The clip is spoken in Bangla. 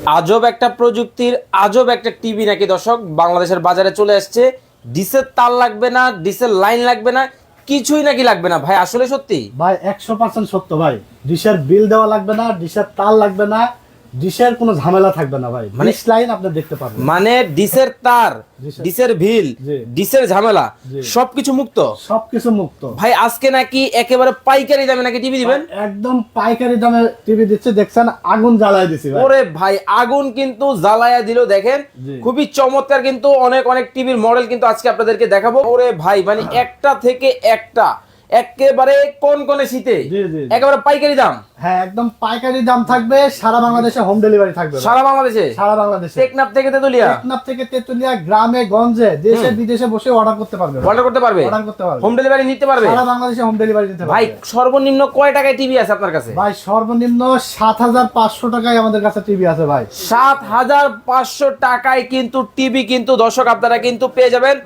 আজব একটা প্রযুক্তির আজব একটা টিভি নাকি দর্শক বাংলাদেশের বাজারে চলে আসছে। ডিসের তার লাগবে না, ডিসের লাইন লাগবে না, কিছুই নাকি লাগবে না। ভাই আসলে সত্যি? ভাই 100% সত্য ভাই। ডিশের বিল দেওয়া লাগবে না, ডিশের তার লাগবে না, ডিশের কোনো ঝামেলা থাকবে না ভাই। ডিশ লাইন আপনি দেখতে পারবেন। মানে ডিসের তার, ডিসের ভিল, জি। ডিসের ঝামেলা জি। সবকিছু মুক্ত। সবকিছু মুক্ত। ভাই আজকে নাকি একেবারে পাইকারি দামে নাকি টিভি দিবেন? একদম পাইকারি দামে টিভি দিচ্ছে, দেখছেন আগুন জ্বালায় দিছি ভাই। ওরে ভাই আগুন কিন্তু জ্বালায়া দিল দেখেন। জি। খুবই চমৎকার কিন্তু অনেক অনেক টিভির মডেল কিন্তু আজকে আপনাদেরকে দেখাবো। ওরে ভাই মানে একটা থেকে একটা একেবারে কোন কোনে শীতে জি, জি, জি। একেবারে পাইকারি দাম। হ্যাঁ, একদম পাইকারি দাম থাকবে। সারা বাংলাদেশে হোম ডেলিভারি থাকবে ভাই। সারা বাংলাদেশে? সারা বাংলাদেশে। টেকনাফ থেকে তেতুলিয়া? টেকনাফ থেকে তেতুলিয়া, গ্রামে গঞ্জে, দেশে বিদেশে বসে অর্ডার করতে পারবে। অর্ডার করতে পারবে? অর্ডার করতে পারবে। হোম ডেলিভারি নিতে পারবে? সারা বাংলাদেশে হোম ডেলিভারি দিতে পারবে। ভাই সর্বনিম্ন কয় টাকায় টিভি আছে আপনার কাছে? ভাই সর্বনিম্ন 7500 টাকায় আমাদের কাছে টিভি আছে ভাই। 7500 টাকায় কিন্তু টিভি কিন্তু দর্শক আপনারা কিন্তু পেয়ে যাবেন।